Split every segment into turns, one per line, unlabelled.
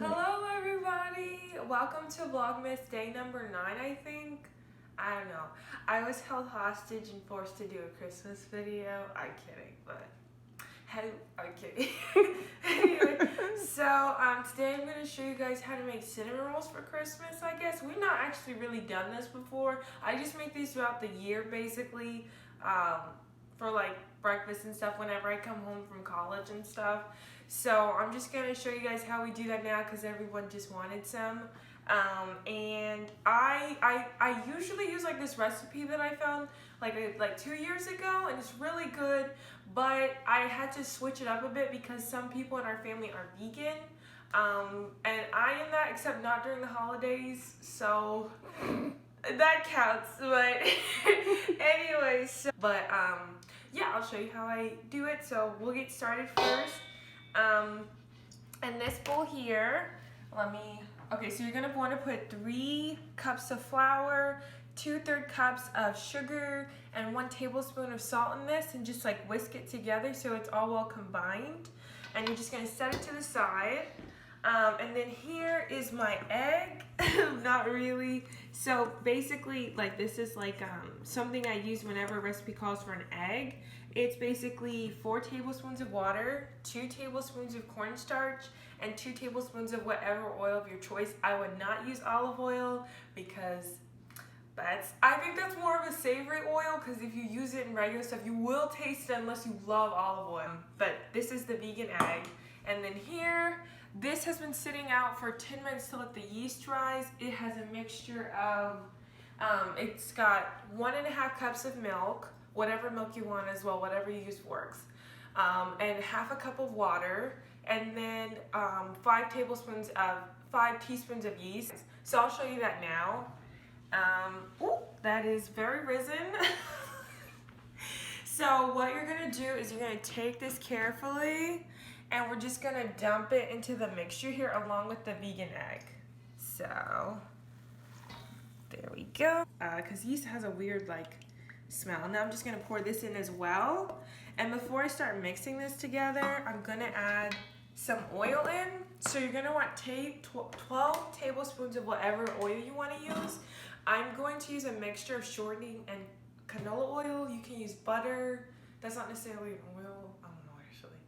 Hello everybody! Welcome to Vlogmas day number 9, I think. I don't know. I was held hostage and forced to do a Christmas video. I'm kidding, but I'm kidding. Anyway, so today I'm going to show you guys how to make cinnamon rolls for Christmas, I guess. We've not actually really done this before. I just make these throughout the year, basically, for like breakfast and stuff whenever I come home from college and stuff. So I'm just going to show you guys how we do that now because everyone just wanted some. And I usually use like this recipe that I found like 2 years ago, and it's really good, but I had to switch it up a bit because some people in our family are vegan, and I am not, except not during the holidays, so that counts. But anyways, yeah, I'll show you how I do it. So we'll get started first. In this bowl here, okay, so you're gonna want to put 3 cups of flour, 2/3 cups of sugar, and 1 tablespoon of salt in this, and just like whisk it together so it's all well combined. And you're just gonna set it to the side. And then here is my egg. Not really. So basically, like, this is like something I use whenever a recipe calls for an egg. It's basically 4 tablespoons of water, 2 tablespoons of cornstarch, and 2 tablespoons of whatever oil of your choice. I would not use olive oil because I think that's more of a savory oil, because if you use it in regular stuff, you will taste it unless you love olive oil. But this is the vegan egg. And then here, this has been sitting out for 10 minutes to let the yeast rise. It has a mixture of, it's got 1.5 cups of milk, whatever milk you want as well, whatever you use works, and 1/2 cup of water, and then 5 teaspoons of yeast. So I'll show you that now. That is very risen. So what you're gonna do is you're gonna take this carefully, and we're just gonna dump it into the mixture here along with the vegan egg. So there we go. Because yeast has a weird like smell. Now I'm just gonna pour this in as well. And before I start mixing this together, I'm gonna add some oil in. So you're gonna want 12 tablespoons of whatever oil you want to use. I'm going to use a mixture of shortening and canola oil. You can use butter. That's not necessarily an oil. I don't know actually.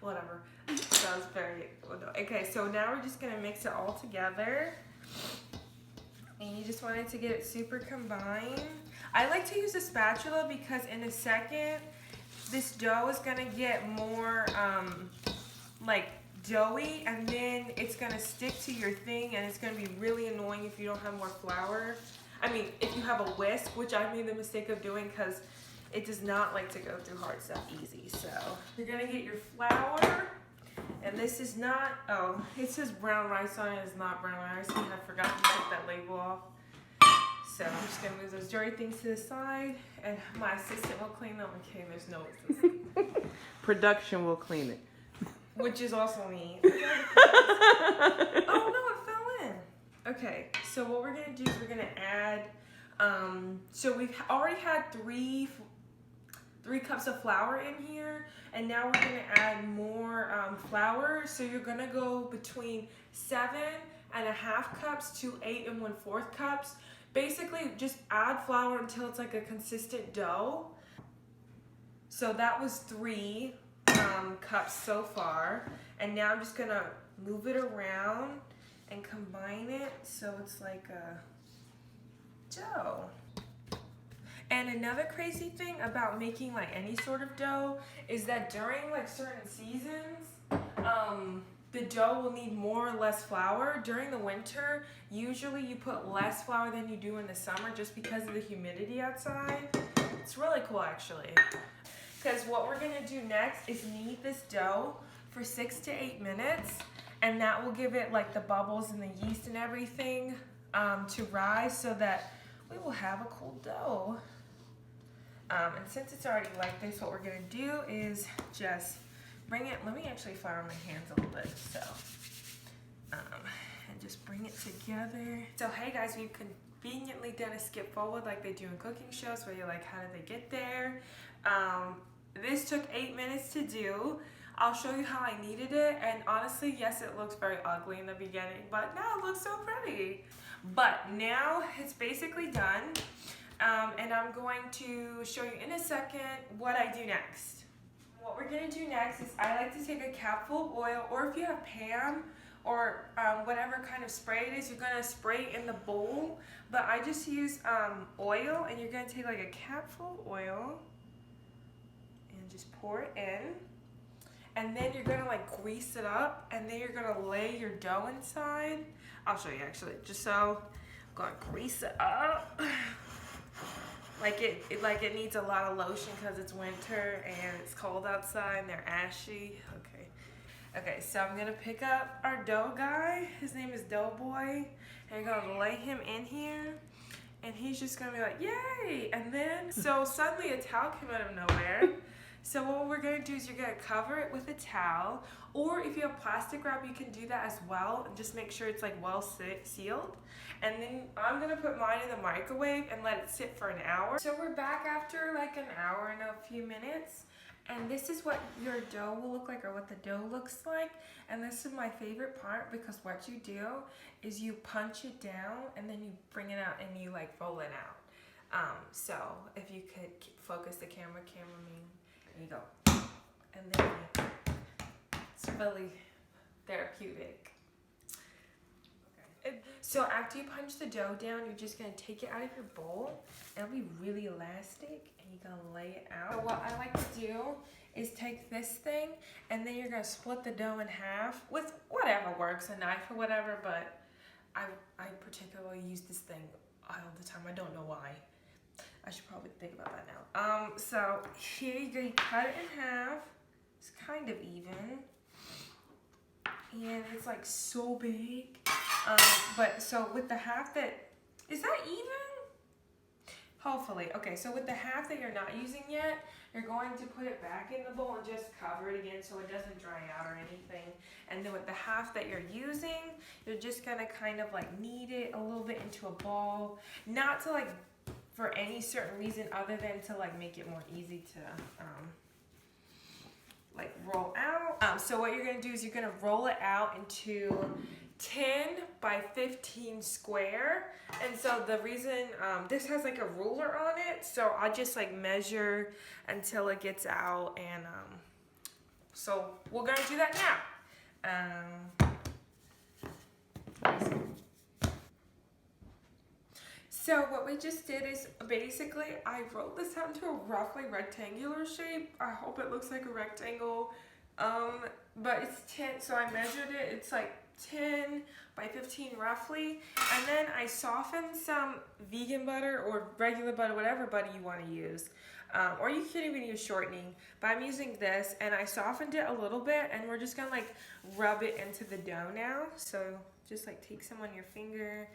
Whatever. That was very, okay, so now we're just gonna mix it all together. And you just wanted to get it super combined. I like to use a spatula because in a second, this dough is gonna get more like doughy, and then it's gonna stick to your thing, and it's gonna be really annoying if you don't have more flour. I mean, if you have a whisk, which I made the mistake of doing because it does not like to go through hard stuff easy. So you're gonna get your flour, and this is not, oh, it says brown rice on it. It's not brown rice. I forgot to take that label off. So I'm just gonna move those dirty things to the side, and my assistant will clean them. Okay, there's no assistant.
Production will clean it.
Which is also me. Oh no, it fell in. Okay, so what we're gonna do is we're gonna add, so we've already had 3 cups of flour in here, and now we're gonna add more flour. So you're gonna go between 7.5 cups to 8 1/4 cups. Basically, just add flour until it's like a consistent dough. So that was 3 cups so far, and now I'm just gonna move it around and combine it so it's like a dough. And another crazy thing about making like any sort of dough is that during like certain seasons, the dough will need more or less flour. During the winter, usually you put less flour than you do in the summer just because of the humidity outside. It's really cool actually. Because what we're gonna do next is knead this dough for 6 to 8 minutes, and that will give it like the bubbles and the yeast and everything to rise, so that we will have a cool dough. And since it's already like this, what we're gonna do is just bring it, let me actually flour my hands a little bit, so, and just bring it together. So hey guys, we've conveniently done a skip forward like they do in cooking shows where you're like, how did they get there? This took 8 minutes to do. I'll show you how I kneaded it, and honestly, yes, it looks very ugly in the beginning, but now it looks so pretty. But now it's basically done, and I'm going to show you in a second what I do next. What we're gonna do next is I like to take a cap full of oil, or if you have Pam, or whatever kind of spray it is, you're gonna spray in the bowl. But I just use oil, and you're gonna take like a cap full of oil and just pour it in. And then you're gonna like grease it up, and then you're gonna lay your dough inside. I'll show you actually, just so. I'm gonna grease it up. Like it needs a lot of lotion because it's winter and it's cold outside and they're ashy. Okay, so I'm gonna pick up our dough guy. His name is Doughboy. And you're gonna lay him in here. And he's just gonna be like, yay! And then, so suddenly a towel came out of nowhere. So what we're gonna do is you're gonna cover it with a towel. Or if you have plastic wrap, you can do that as well. And just make sure it's like well sealed. And then I'm gonna put mine in the microwave and let it sit for an hour. So we're back after like an hour and a few minutes. And this is what your dough will look like, or what the dough looks like. And this is my favorite part, because what you do is you punch it down and then you bring it out and you like roll it out. So if you could focus the cameraman, and you go, and then it's really therapeutic. Okay. So after you punch the dough down, you're just gonna take it out of your bowl. It'll be really elastic, and you're gonna lay it out. So what I like to do is take this thing, and then you're gonna split the dough in half with whatever works, a knife or whatever, but I particularly use this thing all the time. I don't know why. I should probably think about that now. So here you go, you cut it in half. It's kind of even. And it's like so big. But so with the half that, is that even? Hopefully. Okay, so with the half that you're not using yet, you're going to put it back in the bowl and just cover it again so it doesn't dry out or anything. And then with the half that you're using, you're just gonna kind of like knead it a little bit into a ball. Not to like, for any certain reason other than to like make it more easy to like roll out. So what you're gonna do is you're gonna roll it out into 10 by 15 square. And so the reason this has like a ruler on it, so I'll just like measure until it gets out. And so we're gonna do that now. So what we just did is basically I rolled this out into a roughly rectangular shape. I hope it looks like a rectangle. But it's 10, so I measured it. It's like 10 by 15 roughly. And then I softened some vegan butter or regular butter, whatever butter you want to use. Or you can even use shortening. But I'm using this, and I softened it a little bit, and we're just gonna like rub it into the dough now. So just like take some on your finger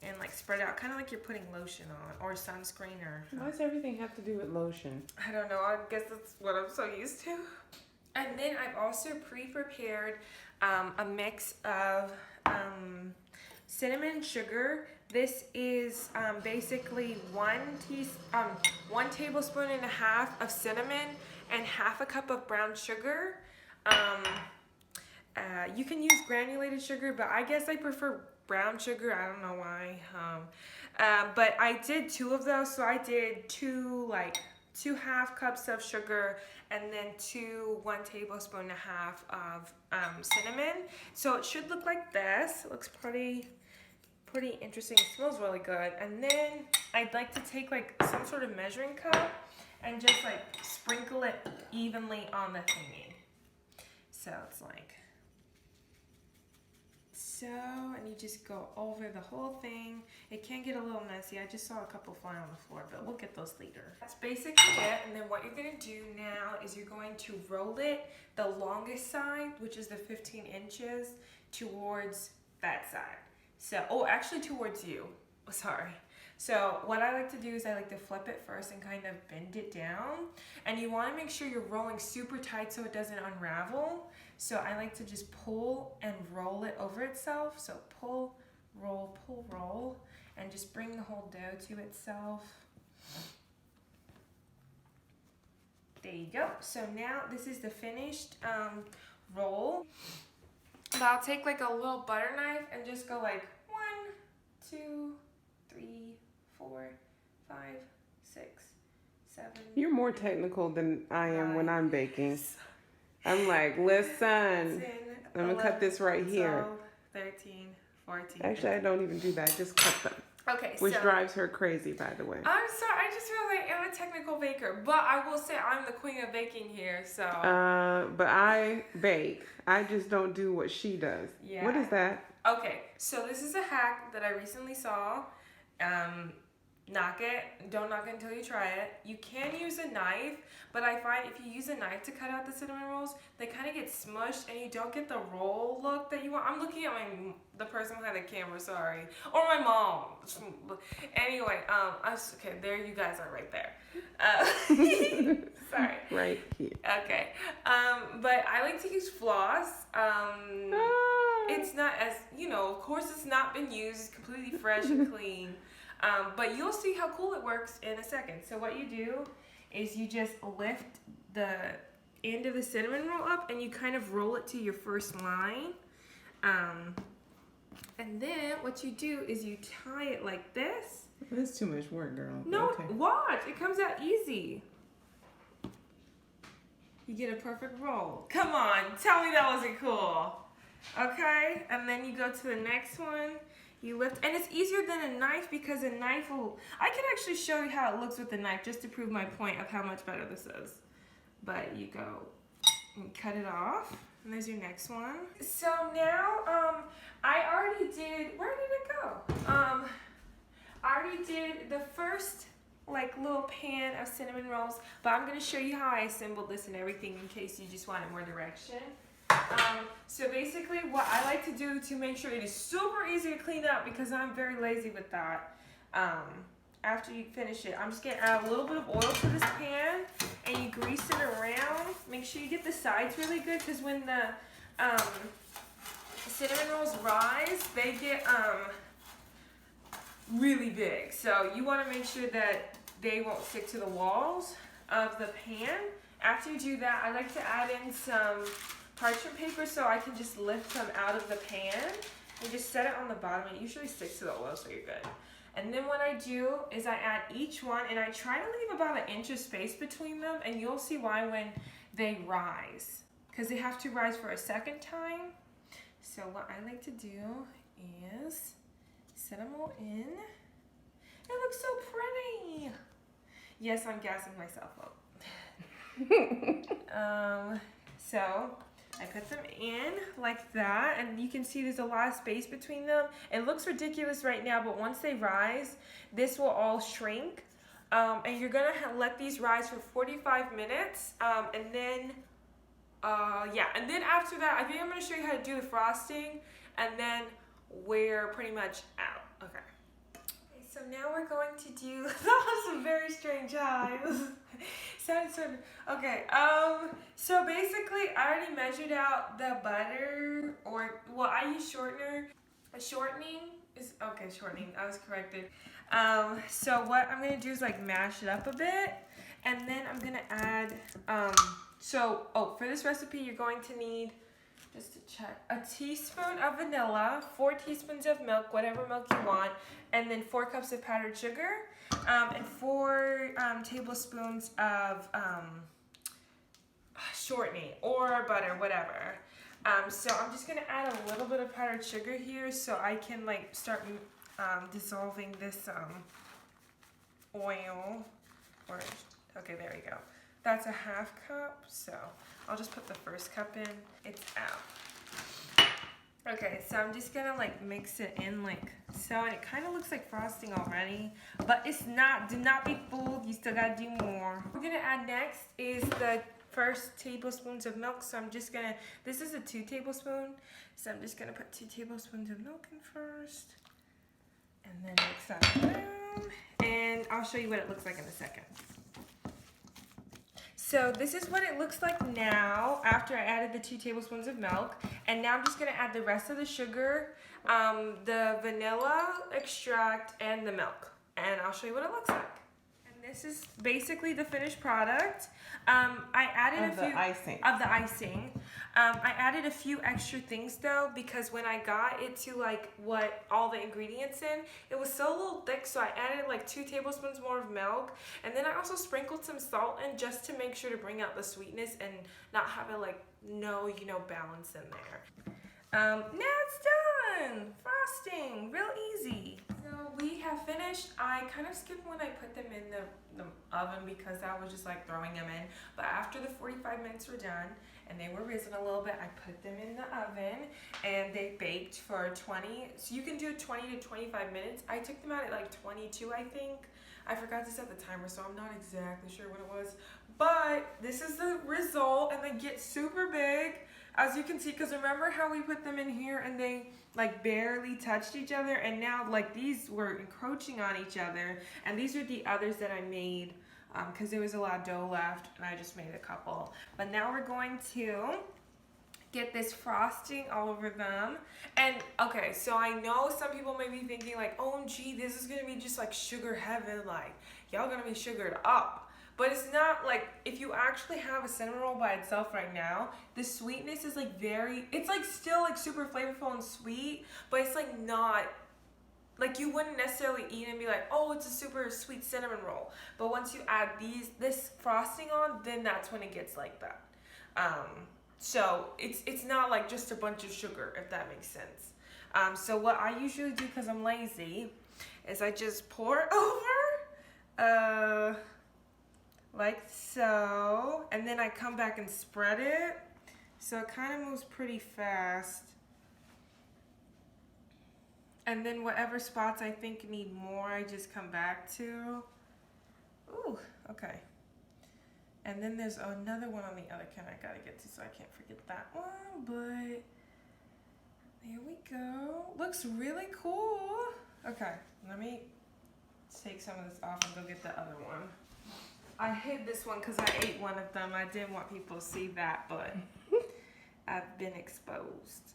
and like spread out, kind of like you're putting lotion on or sunscreen or.
Why does everything have to do with lotion?
I don't know. I guess that's what I'm so used to. And then I've also pre-prepared a mix of cinnamon sugar. This is basically 1 tablespoon and a half of cinnamon and half a cup of brown sugar. You can use granulated sugar, but I guess I prefer brown sugar. I don't know why. But I did 2 of those, so I did 2 half cups of sugar and then 1 tablespoon and a half of cinnamon. So it should look like this. It looks pretty interesting. It smells really good. And then I'd like to take like some sort of measuring cup and just like sprinkle it evenly on the thingy. So it's like so, and you just go over the whole thing. It can get a little messy. I just saw a couple fly on the floor, but we'll get those later. That's basically it. And then what you're gonna do now is you're going to roll it the longest side, which is the 15 inches, towards that side. So, oh, actually towards you. Sorry. So what I like to do is I like to flip it first and kind of bend it down. And you want to make sure you're rolling super tight so it doesn't unravel. So I like to just pull and roll it over itself. So pull, roll, and just bring the whole dough to itself. There you go. So now this is the finished roll. But I'll take like a little butter knife and just go like 1, 2, 3, 4, 5, 6, 7.
You're more technical than I am when I'm baking. I'm like, listen, I'm gonna cut this right here.
13, 14.
Actually, I don't even do that. I just cut them.
Okay,
Which drives her crazy, by the way.
I'm sorry. I just feel like I'm a technical baker, but I will say I'm the queen of baking here. So.
But I bake. I just don't do what she does.
Yeah.
What is that?
Okay, so this is a hack that I recently saw. Knock it. Don't knock it until you try it. You can use a knife, but I find if you use a knife to cut out the cinnamon rolls, they kind of get smushed and you don't get the roll look that you want. I'm looking at the person behind the camera, sorry. Or my mom. Anyway, okay, there you guys are right there. Sorry.
Right here.
Okay. But I like to use floss. It's not as, of course it's not been used. It's completely fresh and clean. But you'll see how cool it works in a second. So what you do is you just lift the end of the cinnamon roll up and you kind of roll it to your first line. And then what you do is you tie it like this.
That's too much work, girl.
No,
okay.
Watch. It comes out easy. You get a perfect roll. Come on. Tell me that wasn't cool. Okay? And then you go to the next one. You lift, and it's easier than a knife because a knife will, I can actually show you how it looks with the knife just to prove my point of how much better this is. But you go and cut it off, and there's your next one. So now, I already did, where did it go? I already did the first like little pan of cinnamon rolls, but I'm gonna show you how I assembled this and everything in case you just wanted more direction. So basically what I like to do to make sure it is super easy to clean up, because I'm very lazy with that, after you finish it, I'm just going to add a little bit of oil to this pan and you grease it around. Make sure you get the sides really good, because when the cinnamon rolls rise, they get really big. So you want to make sure that they won't stick to the walls of the pan. After you do that, I like to add in some parchment paper so I can just lift them out of the pan and just set it on the bottom. It usually sticks to the oil, so you're good. And then what I do is I add each one, and I try to leave about 1 inch of space between them, and you'll see why when they rise, because they have to rise for a second time. So what I like to do is set them all in. It looks so pretty. Yes, I'm gassing myself up. So I put them in like that, and you can see there's a lot of space between them. It looks ridiculous right now, but once they rise, this will all shrink. And you're gonna let these rise for 45 minutes, and then after that, I think I'm gonna show you how to do the frosting, and then we're pretty much out. Okay. So now we're going to do, that was some very strange eyes. Okay, so basically I already measured out the butter, I use shortening, I was corrected. So what I'm gonna do is like mash it up a bit, and then I'm gonna add, for this recipe you're going to need, just to check, a teaspoon of vanilla, 4 teaspoons of milk, whatever milk you want, and then 4 cups of powdered sugar, and 4 tablespoons of shortening or butter, whatever. So I'm just gonna add a little bit of powdered sugar here so I can like start dissolving this oil. Okay, there you go. That's a 1/2 cup, so I'll just put the first cup in. It's out. Okay, so I'm just gonna like mix it in like so, and it kind of looks like frosting already, but it's not. Do not be fooled, you still gotta do more. What we're gonna add next is the first tablespoons of milk, so I'm just gonna, this is a 2 tablespoon, so I'm just gonna put 2 tablespoons of milk in first, and then mix that around, and I'll show you what it looks like in a second. So this is what it looks like now after I added the 2 tablespoons of milk. And now I'm just gonna add the rest of the sugar, the vanilla extract, and the milk. And I'll show you what it looks like. And this is basically the finished product. I added
of the icing.
I added a few extra things though, because when I got it to like what all the ingredients in, it was so a little thick, so I added like 2 tablespoons more of milk, and then I also sprinkled some salt in just to make sure to bring out the sweetness and not have it like no balance in there. Now it's done! Frosting, real easy. So we have finished. I kind of skipped when I put them in the oven because I was just like throwing them in. But after the 45 minutes were done and they were risen a little bit, I put them in the oven and they baked for 20. So you can do 20 to 25 minutes. I took them out at like 22, I think. I forgot to set the timer, so I'm not exactly sure what it was. But this is the result, and they get super big. As you can see, because remember how we put them in here and they like barely touched each other, and now like these were encroaching on each other, and these are the others that I made because there was a lot of dough left and I just made a couple. But now we're going to get this frosting all over them. And okay, so I know some people may be thinking like, OMG, this is gonna be just like sugar heaven, like y'all gonna be sugared up. But it's not. Like, if you actually have a cinnamon roll by itself right now, the sweetness is like it's like still like super flavorful and sweet, but it's like not, like you wouldn't necessarily eat and be like, oh, it's a super sweet cinnamon roll. But once you add this frosting on, then that's when it gets like that. So it's not like just a bunch of sugar, if that makes sense. So what I usually do, because I'm lazy, is I just pour it over, like so, and then I come back and spread it, so it kind of moves pretty fast. And then whatever spots I think need more, I just come back to. Ooh, okay. And then there's another one on the other can I gotta get to, so I can't forget that one, but there we go. Looks really cool. Okay, let me take some of this off and go get the other one. I hid this one because I ate one of them. I didn't want people to see that, but I've been exposed.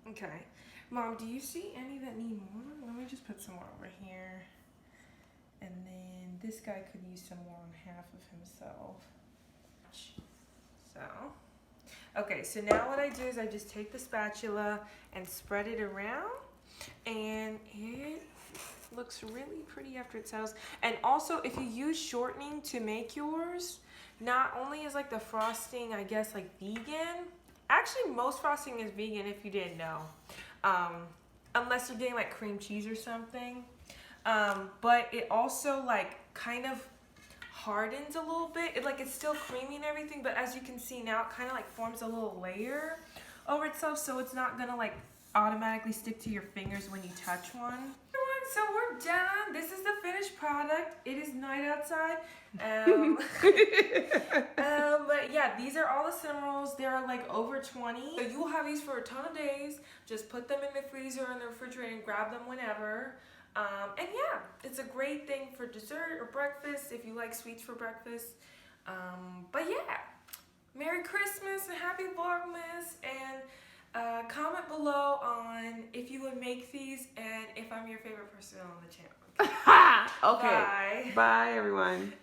Okay. Mom, do you see any that need more? Let me just put some more over here. And then this guy could use some more on half of himself. So, okay, so now what I do is I just take the spatula and spread it around, and it looks really pretty after it settles. And also, if you use shortening to make yours, not only is like the frosting, I guess, like vegan. Actually, most frosting is vegan if you didn't know, unless you're getting like cream cheese or something. But it also like kind of hardens a little bit. It's still creamy and everything, but as you can see now, it kind of like forms a little layer over itself, so it's not gonna like automatically stick to your fingers when you touch one. So we're done. This is the finished product. It is night outside. But yeah, these are all the cinnamon rolls. There are like over 20. So you will have these for a ton of days. Just put them in the freezer or in the refrigerator and grab them whenever. And yeah, it's a great thing for dessert or breakfast if you like sweets for breakfast. But yeah, Merry Christmas and Happy Vlogmas, and comment below on if you would make these and if I'm your favorite person on the channel.
Okay. Bye everyone.